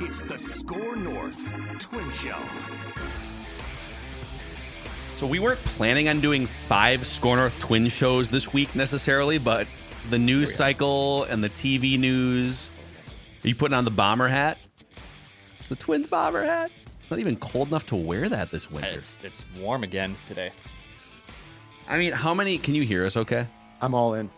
It's the SKOR North Twins Show. So we weren't planning on doing 5 SKOR North Twins shows this week necessarily, but the news cycle and the TV news. Are you putting on the bomber hat? It's the Twins bomber hat. It's not even cold enough to wear that this winter. It's warm again today. I mean, how many, can you hear us okay? I'm all in.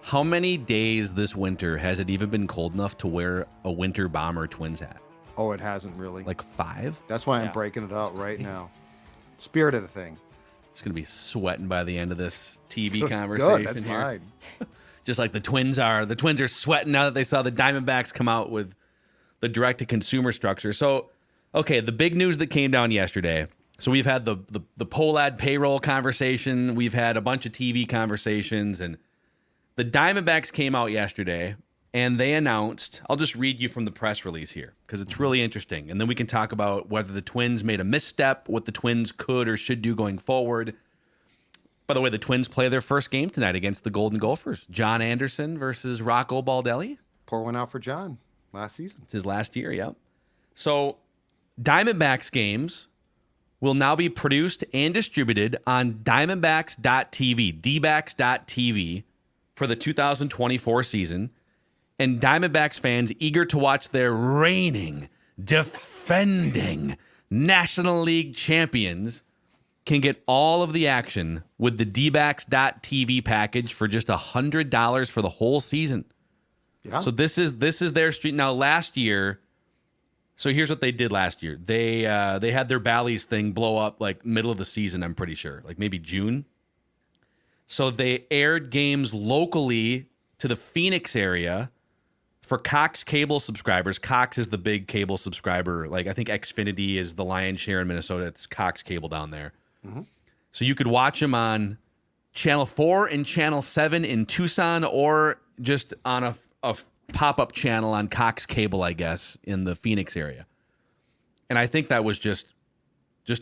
How many days this winter has it even been cold enough to wear a winter bomber Twins hat? Oh, it hasn't really. Like 5? That's why I'm breaking it out right now. Spirit of the thing. It's going to be sweating by the end of this TV conversation. Good, that's here. fine. Just like the Twins are. The Twins are sweating now that they saw the Diamondbacks come out with the direct-to-consumer structure. So, okay, the big news that came down yesterday. So we've had the Pollad payroll conversation. We've had a bunch of TV conversations. And the Diamondbacks came out yesterday, and they announced, I'll just read you from the press release here because it's really interesting. And then we can talk about whether the Twins made a misstep, what the Twins could or should do going forward. By the way, the Twins play their first game tonight against the Golden Gophers. John Anderson versus Rocco Baldelli. Pour one out for John last season. It's his last year, yep. So Diamondbacks games will now be produced and distributed on Diamondbacks.tv, dbacks.tv for the 2024 season. And Diamondbacks fans eager to watch their reigning, defending National League champions can get all of the action with the dbacks.tv package for just $100 for the whole season. Yeah. So this is their street. Now last year, so here's what they did last year. They had their Bally's thing blow up like middle of the season, I'm pretty sure, like maybe June. So they aired games locally to the Phoenix area for Cox cable subscribers. Cox is the big cable subscriber. Like I think Xfinity is the lion's share in Minnesota. It's Cox cable down there. Mm-hmm. So you could watch them on Channel 4 and Channel 7 in Tucson or just on a pop-up channel on Cox cable, I guess, in the Phoenix area. And I think that was just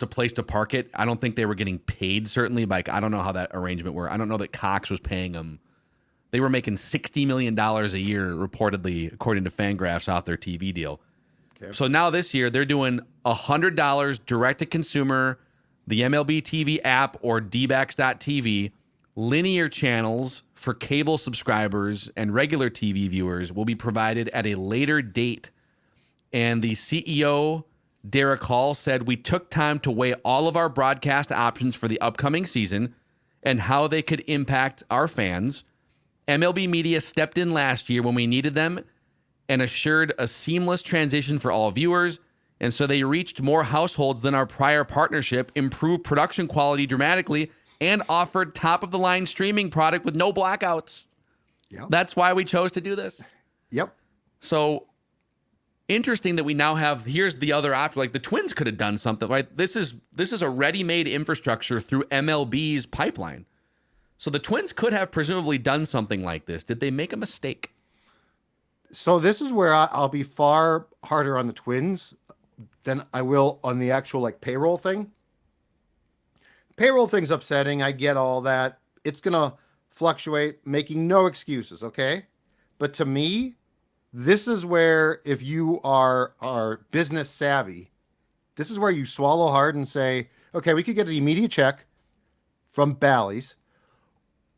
a place to park it. I don't think they were getting paid, certainly. Like, I don't know how that arrangement worked. I don't know that Cox was paying them. They were making $60 million a year, reportedly, according to Fangraphs, off their TV deal. Okay. So now this year, they're doing $100 direct-to-consumer, the MLB TV app or dbacks.tv, linear channels for cable subscribers and regular TV viewers will be provided at a later date. And the CEO, Derek Hall, said, "We took time to weigh all of our broadcast options for the upcoming season and how they could impact our fans. MLB Media stepped in last year when we needed them and assured a seamless transition for all viewers. And so they reached more households than our prior partnership, improved production quality dramatically, and offered top-of-the-line streaming product with no blackouts." Yep. That's why we chose to do this. Yep. So interesting that we now have, here's the other option. Like the Twins could have done something, right? This is a ready-made infrastructure through MLB's pipeline. So the Twins could have presumably done something like this. Did they make a mistake? So this is where I'll be far harder on the Twins than I will on the actual like payroll thing. Payroll thing's upsetting. I get all that. It's going to fluctuate, making no excuses, okay? But to me, this is where, if you are business savvy, this is where you swallow hard and say, okay, we could get an immediate check from Bally's,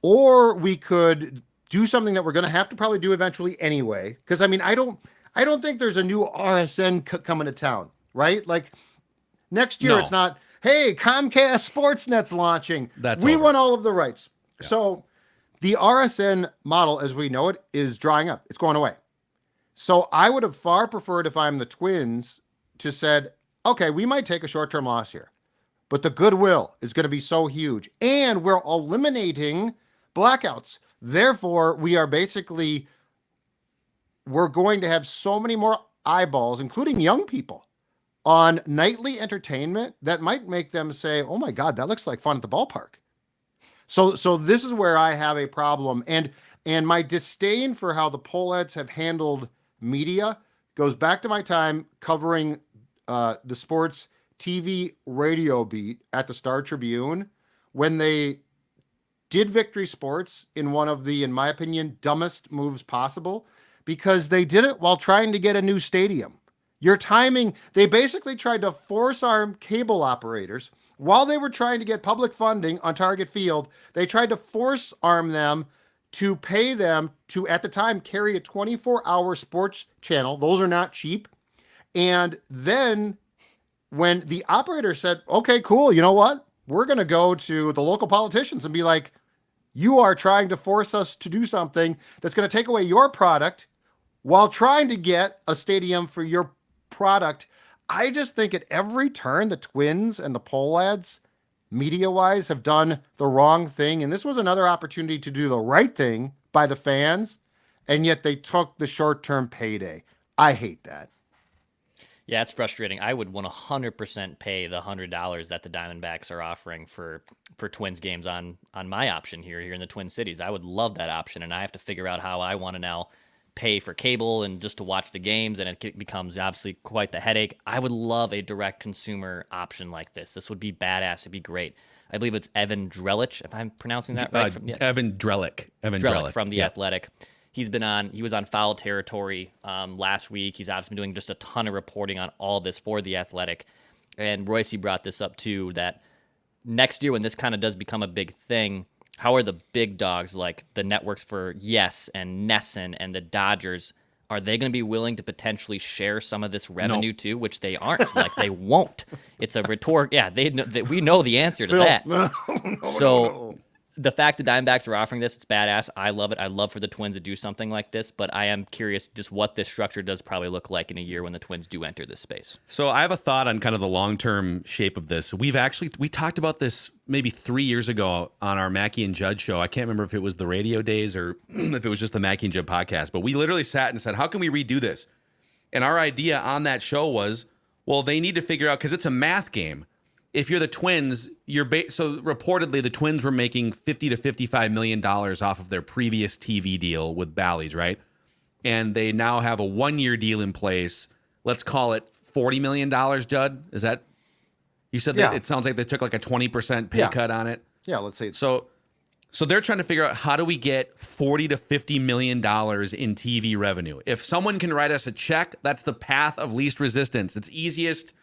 or we could do something that we're going to have to probably do eventually anyway. Because, I mean, I don't think there's a new RSN coming to town, right? Like, next year It's not, hey, Comcast Sportsnet's launching. We want all of the rights. Yeah. So the RSN model, as we know it, is drying up. It's going away. So I would have far preferred, if I'm the Twins, to said, okay, we might take a short-term loss here, but the goodwill is going to be so huge. And we're eliminating blackouts. Therefore, we're going to have so many more eyeballs, including young people, on nightly entertainment that might make them say, oh my God, that looks like fun at the ballpark. So this is where I have a problem. And my disdain for how the Polleds have handled media goes back to my time covering the sports TV radio beat at the Star Tribune when they did Victory Sports in one of the, in my opinion, dumbest moves possible, because they did it while trying to get a new stadium. Your timing, they basically tried to force arm cable operators while they were trying to get public funding on Target Field. They tried to force arm them to pay them to, at the time, carry a 24-hour sports channel. Those are not cheap. And then when the operator said, okay, cool, you know what? We're going to go to the local politicians and be like, you are trying to force us to do something that's going to take away your product while trying to get a stadium for your product. I just think at every turn, the Twins and the Pohlads, media-wise, have done the wrong thing. And this was another opportunity to do the right thing by the fans, and yet they took the short-term payday. I hate that. Yeah, it's frustrating. I would 100% pay the $100 that the Diamondbacks are offering for Twins games on my option here in the Twin Cities. I would love that option, and I have to figure out how I want to now pay for cable and just to watch the games, and it becomes obviously quite the headache. I would love a direct consumer option like this. This would be badass. It'd be great. I believe it's Evan Drellich, if I'm pronouncing that right. Evan Drellich. Evan Drellich from The Athletic. He was on Foul Territory last week. He's obviously been doing just a ton of reporting on all this for The Athletic. And Royce brought this up too, that next year when this kind of does become a big thing, how are the big dogs like the networks for Yes and Nesson and the Dodgers, are they going to be willing to potentially share some of this revenue too? Which they aren't. Like, they won't. It's a rhetoric. Yeah, we know the answer to that. No. The fact the Diamondbacks are offering this, it's badass. I love it. I love for the Twins to do something like this, but I am curious just what this structure does probably look like in a year when the Twins do enter this space. So I have a thought on kind of the long-term shape of this. We talked about this maybe 3 years ago on our Mackey and Judd show. I can't remember if it was the radio days or if it was just the Mackey and Judd podcast, but we literally sat and said, how can we redo this? And our idea on that show was, well, they need to figure out, because it's a math game. If you're the Twins, so reportedly the Twins were making $50 to $55 million off of their previous TV deal with Bally's, right? And they now have a 1-year deal in place. Let's call it $40 million, Judd. Is that, you said that it sounds like they took like a 20% pay cut on it? Yeah, let's say it's... So they're trying to figure out, how do we get $40 to $50 million in TV revenue? If someone can write us a check, that's the path of least resistance. It's easiest.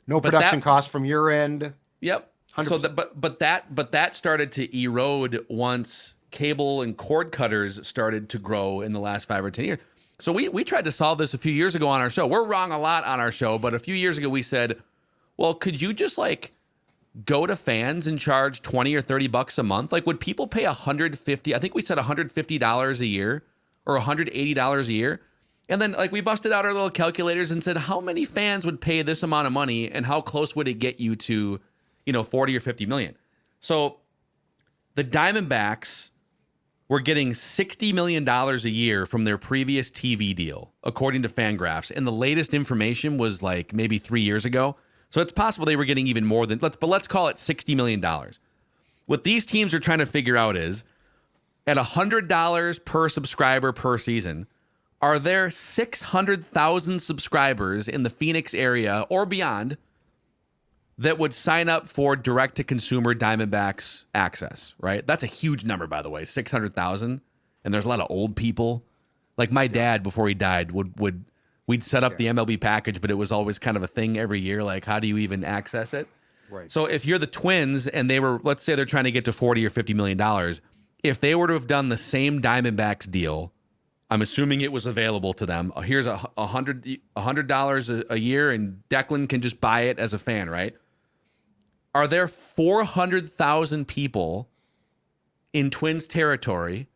No production costs from your end. Yep. 100%. So but that started to erode once cable and cord cutters started to grow in the last 5 or 10 years. So we tried to solve this a few years ago on our show. We're wrong a lot on our show, but a few years ago we said, well, could you just like go to fans and charge $20 or $30 a month? Like, would people pay $150? I think we said $150 a year or $180 a year. And then, like, we busted out our little calculators and said, how many fans would pay this amount of money, and how close would it get you to, 40 or 50 million? So the Diamondbacks were getting $60 million a year from their previous TV deal, according to Fangraphs. And the latest information was like maybe 3 years ago. So it's possible they were getting even more than, let's call it $60 million. What these teams are trying to figure out is, at $100 per subscriber per season, are there 600,000 subscribers in the Phoenix area or beyond that would sign up for direct-to-consumer Diamondbacks access, right? That's a huge number, by the way, 600,000. And there's a lot of old people. Like my dad, before he died, we'd set up the MLB package, but it was always kind of a thing every year. Like, how do you even access it? Right. So if you're the Twins and they were, let's say they're trying to get to $40 or $50 million, if they were to have done the same Diamondbacks deal, I'm assuming it was available to them. Here's $100 a year, and Declan can just buy it as a fan, right? Are there 400,000 people in Twins territory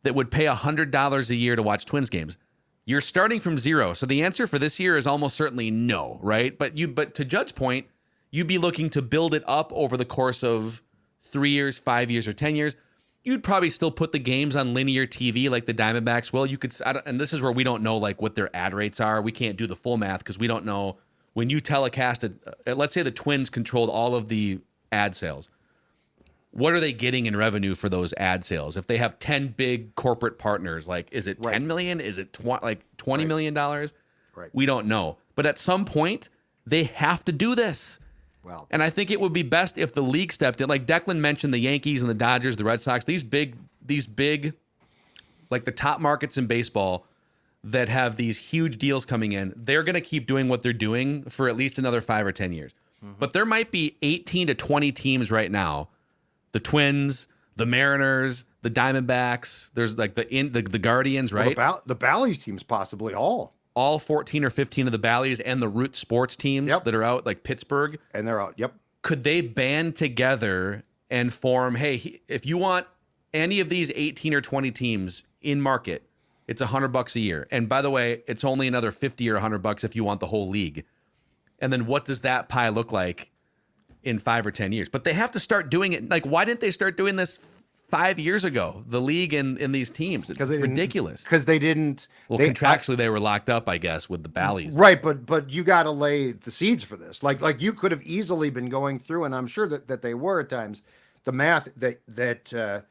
that would pay $100 a year to watch Twins games? You're starting from zero. So the answer for this year is almost certainly no, right? But to Judd's point, you'd be looking to build it up over the course of 3 years, 5 years, or 10 years. You'd probably still put the games on linear TV like the Diamondbacks will. You could, and this is where we don't know like what their ad rates are. We can't do the full math because we don't know when you telecast it. Let's say the Twins controlled all of the ad sales. What are they getting in revenue for those ad sales? If they have 10 big corporate partners, like, is it 10 million? Is it $20 million? Right. We don't know. But at some point, they have to do this. Wow. And I think it would be best if the league stepped in. Like Declan mentioned, the Yankees and the Dodgers, the Red Sox, these big, like the top markets in baseball, that have these huge deals coming in, they're going to keep doing what they're doing for at least another 5 or 10 years. But there might be 18 to 20 teams right now. The Twins, the Mariners, the Diamondbacks, there's like the Guardians, right? Well, the Bally's teams possibly all 14 or 15 of the Bally's and the Root Sports teams that are out, like Pittsburgh. And they're out. Yep. Could they band together and form, hey, if you want any of these 18 or 20 teams in market, it's $100 a year. And by the way, it's only another 50 or $100 if you want the whole league. And then what does that pie look like in 5 or 10 years? But they have to start doing it. Like, why didn't they start doing this 5 years ago? The league and these teams. It's ridiculous. Because they didn't. Well, contractually, they were locked up, I guess, with the Bally's. Right, but you got to lay the seeds for this. Like you could have easily been going through, and I'm sure that they were at times, the math that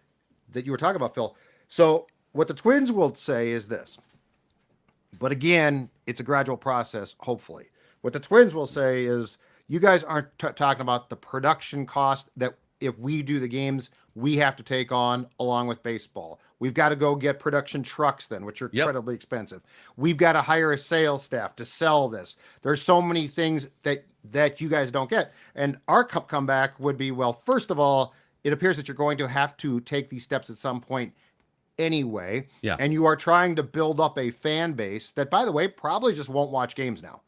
you were talking about, Phil. So what the Twins will say is this. But again, it's a gradual process, hopefully. What the Twins will say is, you guys aren't talking about the production cost that if we do the games, we have to take on along with baseball. We've got to go get production trucks then, which are incredibly expensive. We've got to hire a sales staff to sell this. There's so many things that you guys don't get. And our comeback would be, well, first of all, it appears that you're going to have to take these steps at some point anyway. Yeah. And you are trying to build up a fan base that, by the way, probably just won't watch games now.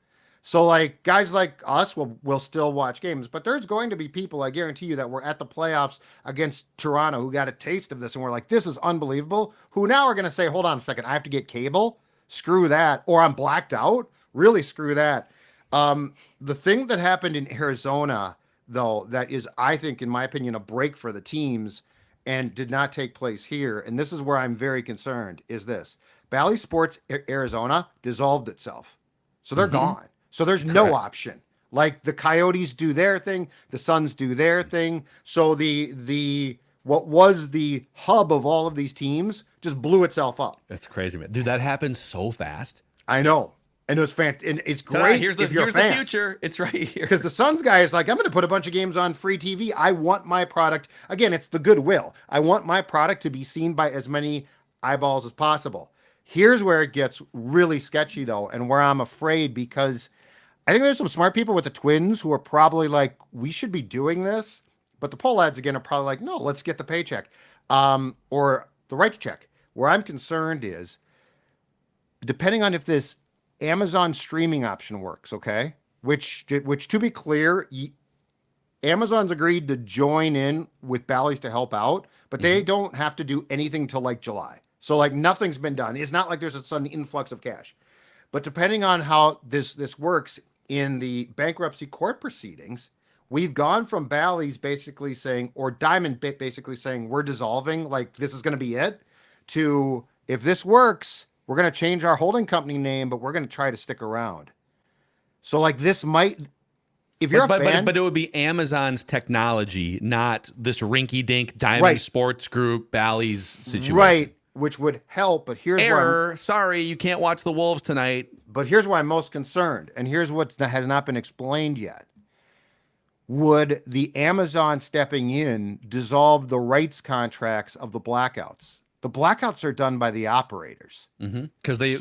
So like guys like us will still watch games, but there's going to be people, I guarantee you, that were at the playoffs against Toronto who got a taste of this and were like, this is unbelievable, who now are going to say, hold on a second, I have to get cable? Screw that. Or I'm blacked out? Really, screw that. The thing that happened in Arizona, though, that is, I think, in my opinion, a break for the teams and did not take place here, and this is where I'm very concerned, is this. Bally Sports Arizona dissolved itself. So they're gone. So there's no option. Like the Coyotes do their thing, the Suns do their thing. So the what was the hub of all of these teams just blew itself up. That's crazy, man. Dude, that happened so fast. I know. And it was fantastic. And it's great. Here's the future. It's right here. Because the Suns guy is like, I'm going to put a bunch of games on free TV. I want my product. Again, it's the goodwill. I want my product to be seen by as many eyeballs as possible. Here's where it gets really sketchy, though, and where I'm afraid, because I think there's some smart people with the Twins who are probably like, we should be doing this. But the poll ads, again, are probably like, no, let's get the paycheck or the right to check. Where I'm concerned is, depending on if this Amazon streaming option works, okay? Which to be clear, Amazon's agreed to join in with Bally's to help out, but they don't have to do anything till like July. So like nothing's been done. It's not like there's a sudden influx of cash. But depending on how this works in the bankruptcy court proceedings, we've gone from Bally's basically saying, or Diamond basically saying, we're dissolving, like this is going to be it, to if this works, we're going to change our holding company name, but we're going to try to stick around. So like this might, if you're a fan, but it would be Amazon's technology, not this rinky-dink Diamond Sports Group Bally's situation. Right, which would help. But here's error. Sorry, you can't watch the Wolves tonight. But here's why I'm most concerned, and here's what has not been explained yet. Would the Amazon stepping in dissolve the rights contracts of the blackouts? The blackouts are done by the operators. Because they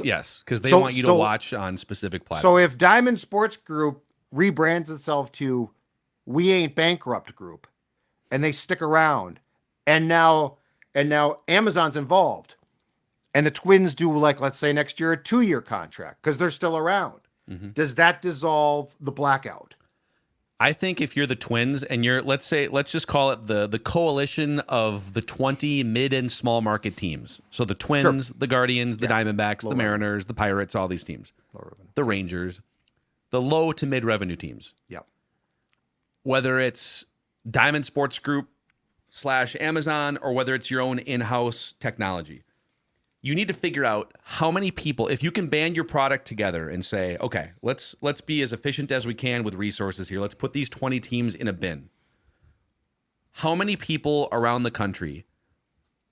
want you to watch on specific platforms. So if Diamond Sports Group rebrands itself to We Ain't Bankrupt Group, and they stick around, and now Amazon's involved, and the Twins do, like, let's say next year, a 2-year contract because they're still around. Does that dissolve the blackout? I think if you're the Twins and let's just call it the coalition of the 20 mid and small market teams. So the Twins, the Guardians, the Diamondbacks, the Mariners, the Pirates, all these teams, the Rangers, the low to mid revenue teams. Yep. Whether it's Diamond Sports Group / Amazon, or whether it's your own in-house technology, you need to figure out how many people, if you can band your product together and say, okay, let's be as efficient as we can with resources here. Let's put these 20 teams in a bin. How many people around the country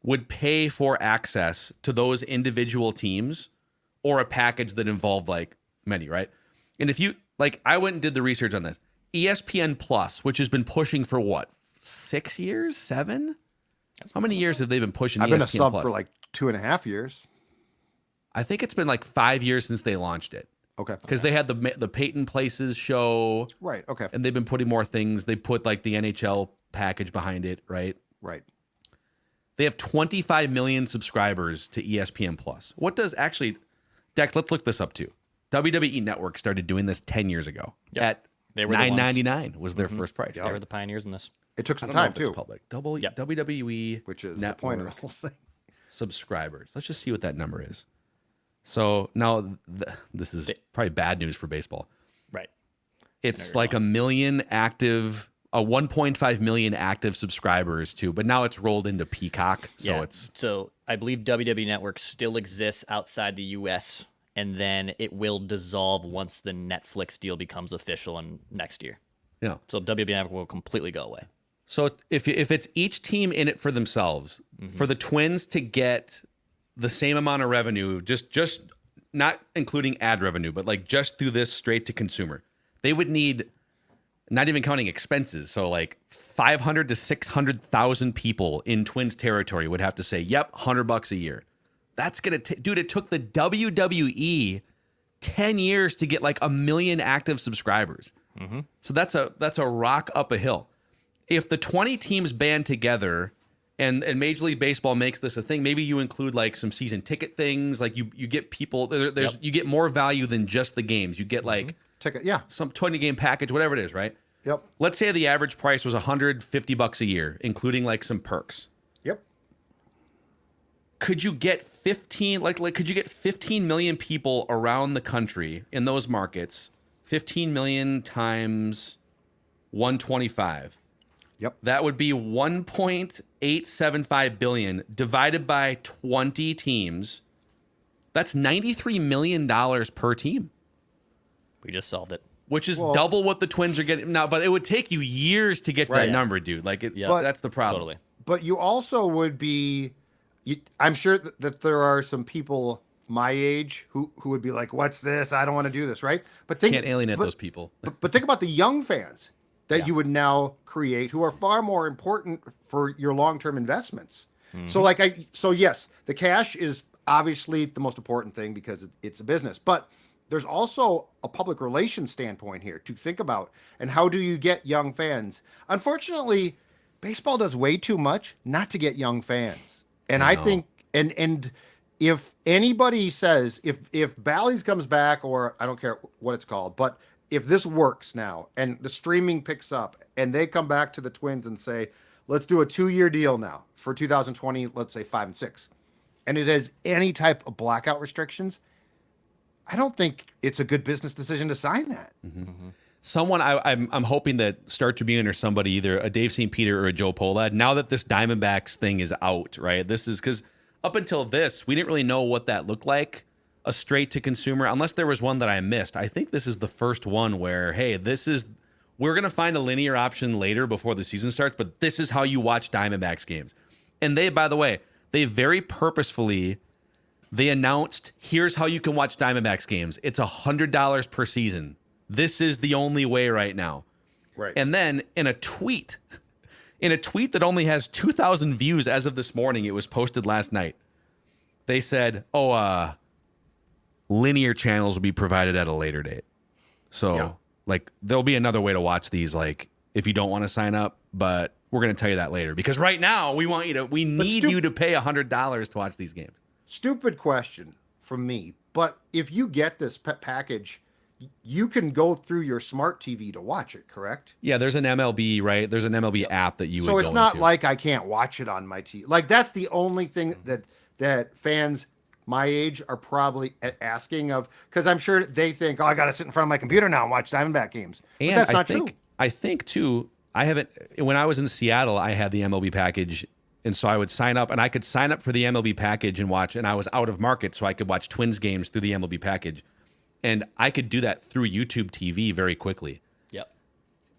would pay for access to those individual teams or a package that involved like many, right? And if you, like, I went and did the research on this. ESPN Plus, which has been pushing for what, 6 years, 7? How many years have they been pushing ESPN Plus? I've been a sub for like 2.5 years. I think it's been like 5 years since they launched it. Okay. Because they had the Peyton Places show. Right. Okay. And they've been putting more things. They put like the NHL package behind it, right? Right. They have 25 million subscribers to ESPN Plus. What does actually, Dex, let's look this up too. WWE Network started doing this 10 years ago. Yep. At They were $9.99 was their first price. They were the pioneers in this. It took I some don't know time if it's too. public. WWE Which is Network the point of the whole thing. subscribers. Let's just see what that number is. So now this is probably bad news for baseball. Right. It's like 1 million active, 1.5 million active subscribers too, but now it's rolled into Peacock. So So I believe WWE Network still exists outside the U.S., and then it will dissolve once the Netflix deal becomes official in next year. Yeah. So WWE Network will completely go away. So if it's each team in it for themselves, for the Twins to get the same amount of revenue, just not including ad revenue, but like just through this straight to consumer, they would need, not even counting expenses, so like 500 to 600,000 people in Twins territory would have to say, "Yep, $100 a year." That's gonna dude. It took the WWE 10 years to get like 1 million active subscribers. So that's a rock up a hill. If the 20 teams band together and Major League Baseball makes this a thing, maybe you include like some season ticket things, like you get people there's you get more value than just the games. You get like Ticket. some 20 game package, whatever it is, right? Yep. Let's say the average price was $150 a year, including like some perks. Yep. Could you get 15 could you get 15 million people around the country in those markets? 15 million times 125. Yep. That would be 1.875 billion divided by 20 teams. That's $93 million per team. We just solved it. Which is double what the Twins are getting now, but it would take you years to get to that number, dude. Like, that's the problem. Totally. But you also would be, I'm sure that there are some people my age who would be like, "What's this? I don't want to do this," right? But Can't alienate those people. but think about the young fans that you would now create, who are far more important for your long-term investments. So yes, the cash is obviously the most important thing because it's a business, but there's also a public relations standpoint here to think about. And how do you get young fans? Unfortunately, baseball does way too much not to get young fans. And I think, and if anybody says, if Bally's comes back, or I don't care what it's called, but if this works now and the streaming picks up and they come back to the Twins and say, let's do a 2-year deal now for 2020, let's say 5 and 6, and it has any type of blackout restrictions, I don't think it's a good business decision to sign that. Someone I'm hoping that Star Tribune or somebody, either a Dave St. Peter or a Joe Polad, now that this Diamondbacks thing is out, right? This is because up until this, we didn't really know what that looked like, a straight to consumer, unless there was one that I missed. I think this is the first one where, hey, we're going to find a linear option later before the season starts, but this is how you watch Diamondbacks games. And they, by the way, they very purposefully, they announced, here's how you can watch Diamondbacks games. It's $100 per season. This is the only way right now. Right. And then in a tweet that only has 2,000 views as of this morning, it was posted last night, they said, linear channels will be provided at a later date. So like there'll be another way to watch these, like if you don't want to sign up, but we're going to tell you that later, because right now we need you to pay $100 to watch these games. Stupid question from me, but if you get this package, you can go through your smart TV to watch it, correct? Yeah, there's an MLB, right? There's an MLB app that you would go into. So it's not like I can't watch it on my TV. Like that's the only thing that fans my age are probably asking of, because I'm sure they think, I got to sit in front of my computer now and watch Diamondback games. But and that's not true. I think too, when I was in Seattle, I had the MLB package. And so I would sign up, and I could sign up for the MLB package and watch, and I was out of market, so I could watch Twins games through the MLB package. And I could do that through YouTube TV very quickly. Yep.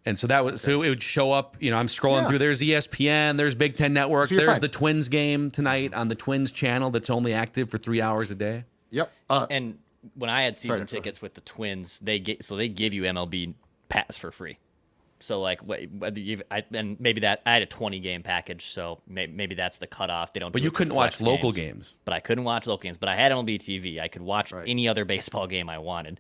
And so so it would show up, I'm scrolling through, there's ESPN, there's Big Ten Network, there's the Twins game tonight on the Twins channel that's only active for 3 hours a day. Yep. And when I had season tickets with the Twins, they give you MLB Pass for free. So like and maybe that I had a 20 game package, so maybe that's the cutoff. They don't. But do you it for couldn't flex watch local games. But I couldn't watch local games. But I had MLB TV. I could watch any other baseball game I wanted.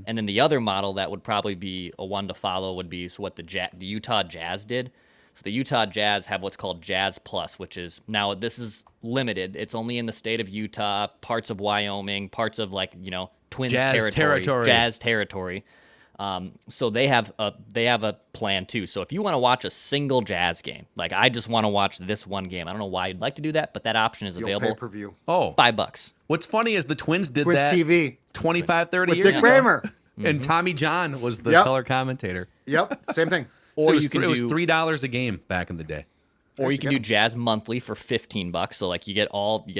And then the other model that would probably be a one to follow would be what the Utah Jazz did. So the Utah Jazz have what's called Jazz Plus, which is now this is limited. It's only in the state of Utah, parts of Wyoming, parts of Twins territory, Jazz territory. So they have a plan too. So if you want to watch a single Jazz game, like I just want to watch this one game, I don't know why you'd like to do that, but that option is available. Pay-per-view. Oh, $5. What's funny is the Twins did Twins that TV 25, 30 with years Dick ago. Kramer. And Tommy John was the color commentator. Yep, same thing. So it was $3 a game back in the day. Or you can do Jazz monthly for $15. So like you get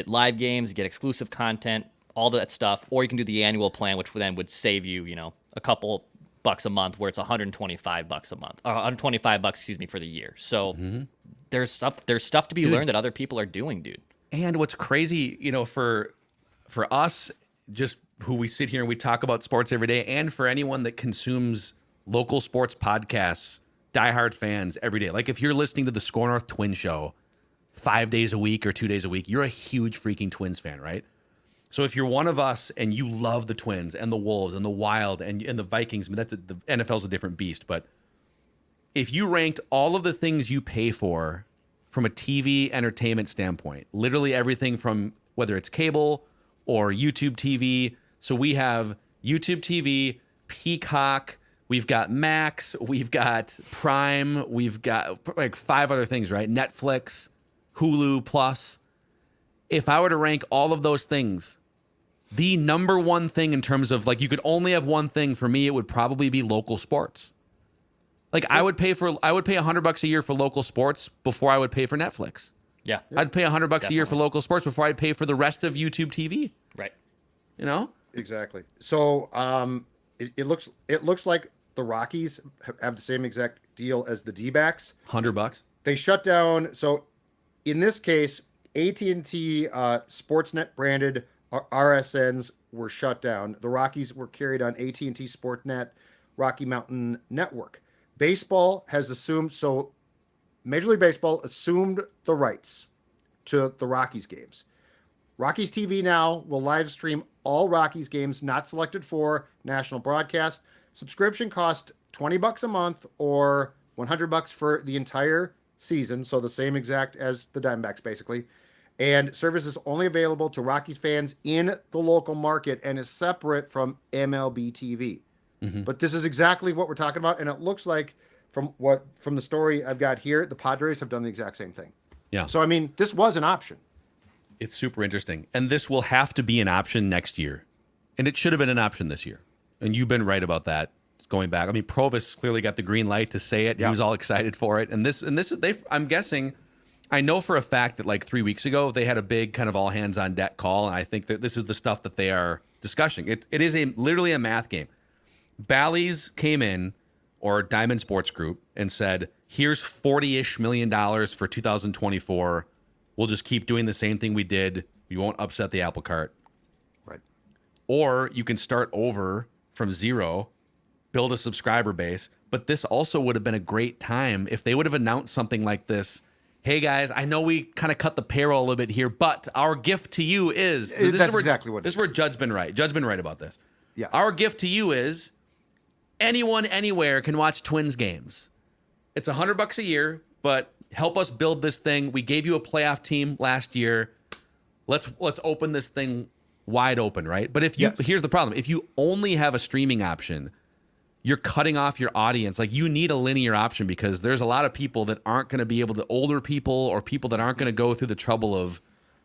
live games, you get exclusive content, all that stuff. Or you can do the annual plan, which then would save you, a couple bucks a month, where it's $125 a month, or $125, for the year. So there's stuff to be learned that other people are doing, dude. And what's crazy, for us, just who we sit here and we talk about sports every day, and for anyone that consumes local sports podcasts, diehard fans every day. Like if you're listening to the SKOR North Twins Show 5 days a week or 2 days a week, you're a huge freaking Twins fan, right? So if you're one of us and you love the Twins and the Wolves and the Wild and the Vikings, the NFL's a different beast. But if you ranked all of the things you pay for from a TV entertainment standpoint, literally everything from whether it's cable or YouTube TV. So we have YouTube TV, Peacock, we've got Max, we've got Prime, we've got like 5 other things, right? Netflix, Hulu Plus. If I were to rank all of those things, the number one thing in terms of like you could only have one thing, for me, it would probably be local sports. Like I would pay $100 a year for local sports before I would pay for Netflix. Yeah. I'd pay $100 a year for local sports before I'd pay for the rest of YouTube TV. Right. Exactly. So it looks like the Rockies have the same exact deal as the D-backs. $100. They shut down. So in this case, AT&T Sportsnet branded RSNs were shut down. The Rockies were carried on AT&T Sportsnet Rocky Mountain Network. Baseball has assumed, so Major League Baseball assumed the rights to the Rockies games. Rockies TV now will live stream all Rockies games not selected for national broadcast. Subscription cost $20 a month or $100 for the entire season, so the same exact as the Diamondbacks basically. And service is only available to Rockies fans in the local market and is separate from MLB TV. But this is exactly what we're talking about, and it looks like from the story I've got here, the Padres have done the exact same thing. Yeah. So I mean, this was an option. It's super interesting. And this will have to be an option next year. And it should have been an option this year. And you've been right about that going back. I mean, Provis clearly got the green light to say it. Yeah. He was all excited for it. I'm guessing, I know for a fact that like 3 weeks ago, they had a big kind of all hands on deck call. And I think that this is the stuff that they are discussing. It is literally a math game. Bally's came in, or Diamond Sports Group, and said, here's $40-ish million for 2024. We'll just keep doing the same thing we did. We won't upset the apple cart. Right. Or you can start over from zero, build a subscriber base. But this also would have been a great time if they would have announced something like this. Hey, guys, I know we kind of cut the payroll a little bit here, but our gift to you is... That's exactly what it is. This is where Judd's been right. Judd's been right about this. Yeah. Our gift to you is anyone, anywhere can watch Twins games. It's $100 a year, but help us build this thing. We gave you a playoff team last year. Let's open this thing wide open, right? But here's the problem. If you only have a streaming option, you're cutting off your audience. Like you need a linear option because there's a lot of people that aren't going to be able to, older people or people that aren't going to go through the trouble of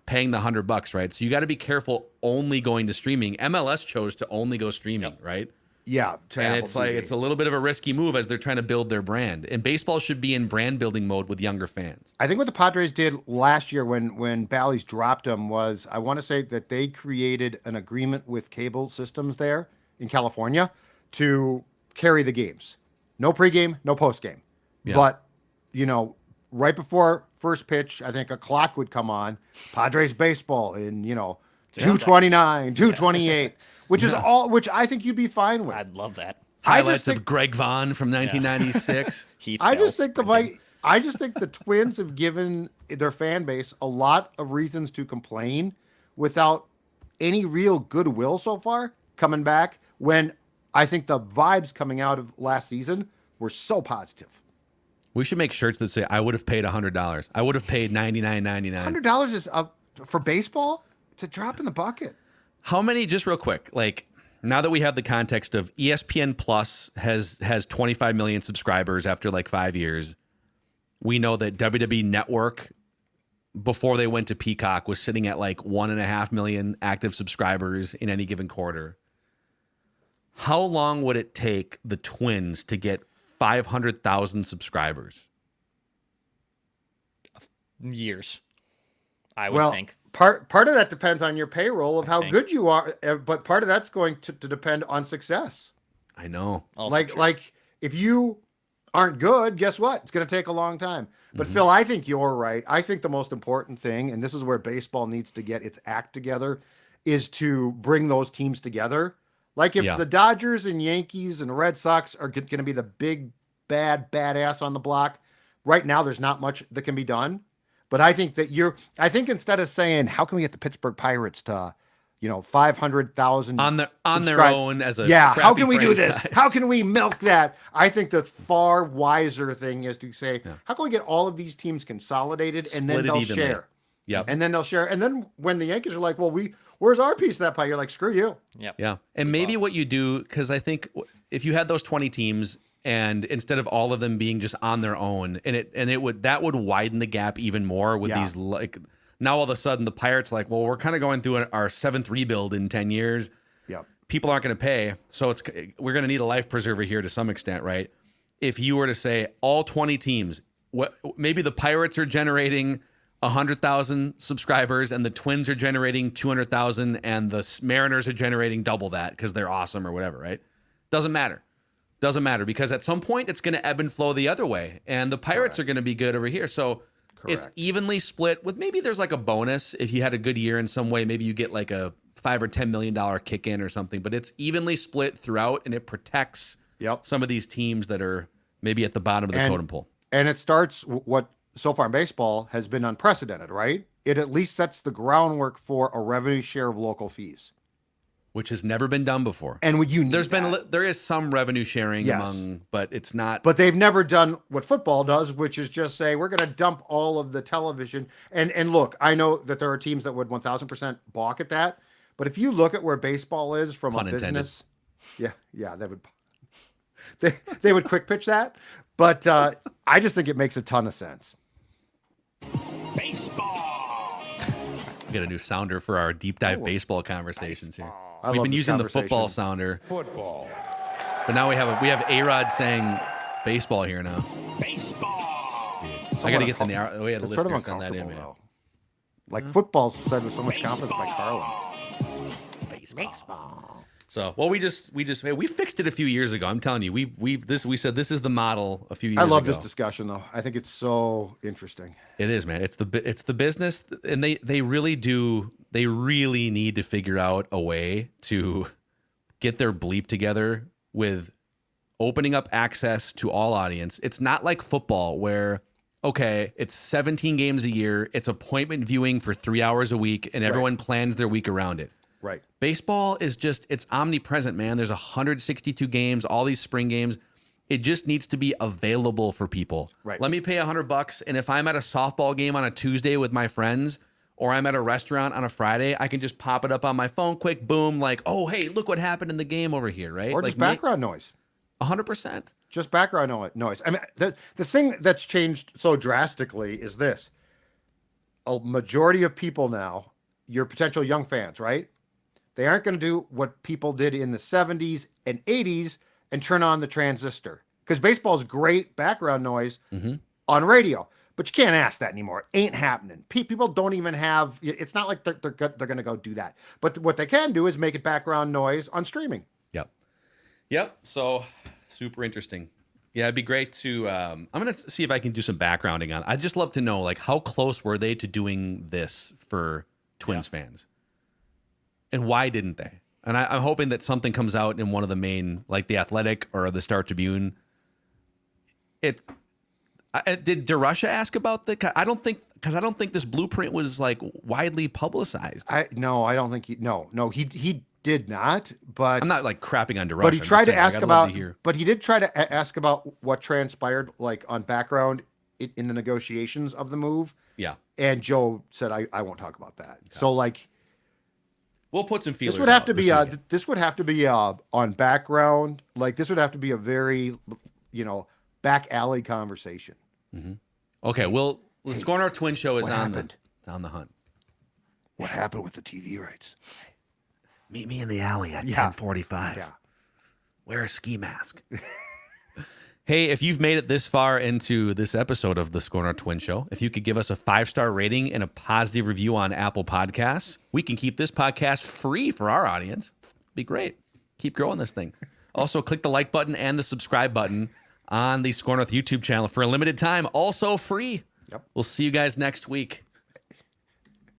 paying the $100, right? So you got to be careful only going to streaming. MLS chose to only go streaming, right? Yeah. And it's like, it's a little bit of a risky move as they're trying to build their brand. And baseball should be in brand building mode with younger fans. I think what the Padres did last year when Bally's dropped them was, I want to say that they created an agreement with cable systems there in California to carry the games. No pregame, no postgame. Yeah. But, right before first pitch, I think a clock would come on, Padres baseball in, 229, 228, which is which I think you'd be fine with. I'd love that. Highlights of Greg Vaughn from 1996. I just think the Twins have given their fan base a lot of reasons to complain without any real goodwill so far coming back, when I think the vibes coming out of last season were so positive. We should make shirts that say, I would have paid $100. I would have paid $99.99. $100 is for baseball? It's a drop in the bucket. How many, just real quick, like now that we have the context of ESPN Plus has 25 million subscribers after like 5 years. We know that WWE Network, before they went to Peacock, was sitting at like 1.5 million active subscribers in any given quarter. How long would it take the Twins to get 500,000 subscribers? Years, I would think. Part of that depends on your payroll of how good you are, but part of that's going to depend on success. I know. Like if you aren't good, guess what? It's going to take a long time. But Phil, I think you're right. I think the most important thing, and this is where baseball needs to get its act together, is to bring those teams together. Like if the Dodgers and Yankees and Red Sox are going to be the big, badass on the block, right now there's not much that can be done. But I think that I think instead of saying, how can we get the Pittsburgh Pirates to, 500,000 on their own as a how can we franchise. do this? How can we milk that? I think the far wiser thing is to say, how can we get all of these teams consolidated and then they'll share? Yeah. And then they'll share. And then when the Yankees are like, well, where's our piece of that pie? You're like, screw you. Yep. Yeah. And maybe what you do, because I think if you had those 20 teams and instead of all of them being just on their own, that would widen the gap even more with these, like, now all of a sudden the Pirates like, well, we're kind of going through our 7th rebuild in 10 years. Yeah. People aren't going to pay. So we're going to need a life preserver here to some extent, right? If you were to say all 20 teams, maybe the Pirates are generating 100,000 subscribers and the Twins are generating 200,000 and the Mariners are generating double that because they're awesome or whatever, right? Doesn't matter because at some point it's going to ebb and flow the other way and the Pirates are going to be good over here. So it's evenly split with maybe there's like a bonus if you had a good year in some way. Maybe you get like a $5 or $10 million kick in or something, but it's evenly split throughout and it protects some of these teams that are maybe at the bottom of the totem pole. And it starts what so far in baseball has been unprecedented, right? It at least sets the groundwork for a revenue share of local fees, which has never been done before. And there is some revenue sharing among, but it's not. But they've never done what football does, which is just say we're going to dump all of the television. And look, I know that there are teams that would 1,000% balk at that, but if you look at where baseball is from a business, they would quick pitch that. But I just think it makes a ton of sense. Baseball. We got a new sounder for our deep dive baseball conversations here. We've been using the football sounder. Football. But now we have A-Rod saying baseball here now. Baseball. Dude, I got to get we had a listener send that in, man. Like football's said with so much confidence by Carlin. Baseball. So, well, we fixed it a few years ago. I'm telling you, we said this is the model a few years ago. I love this discussion though. I think it's so interesting. It is, man. It's the business, and they really do. They really need to figure out a way to get their bleep together with opening up access to all audience. It's not like football where, okay, it's 17 games a year. It's appointment viewing for 3 hours a week, and everyone plans their week around it. Right. Baseball is it's omnipresent, man. There's 162 games, all these spring games. It just needs to be available for people. Right. Let me pay $100, and if I'm at a softball game on a Tuesday with my friends, or I'm at a restaurant on a Friday, I can just pop it up on my phone, quick, boom, like, oh, hey, look what happened in the game over here, right? Or just background noise. 100%. Just background noise. I mean, the thing that's changed so drastically is this. A majority of people now, your potential young fans, right? They aren't going to do what people did in the 70s and 80s and turn on the transistor. Because baseball is great background noise on radio. But you can't ask that anymore. It ain't happening. People don't even have... It's not like they're going to go do that. But what they can do is make it background noise on streaming. Yep. So, super interesting. Yeah, it'd be great to... I'm going to see if I can do some backgrounding on... I'd just love to know, like, how close were they to doing this for Twins fans? And why didn't they? And I'm hoping that something comes out in one of the main, like the Athletic or the Star Tribune. Did DeRusha ask about I don't think this blueprint was like widely publicized. I don't think he did not. But I'm not like crapping on DeRusha. But he tried to ask about. But he did try to ask about what transpired, like on background in the negotiations of the move. Yeah. And Joe said, "I won't talk about that." Okay. So like, we'll put some feelers. This would have to be. This would have to be on background. Like this would have to be a very, back alley conversation. Mm-hmm. Okay. Well, the SKOR North Twins Show is on the hunt. What happened with the TV rights? Meet me in the alley at 10:45. Yeah. Wear a ski mask. Hey, if you've made it this far into this episode of the SKOR North Twins Show, if you could give us a 5-star rating and a positive review on Apple Podcasts, we can keep this podcast free for our audience. Be great. Keep growing this thing. Also, click the like button and the subscribe button on the SKOR North YouTube channel for a limited time. Also free. Yep. We'll see you guys next week.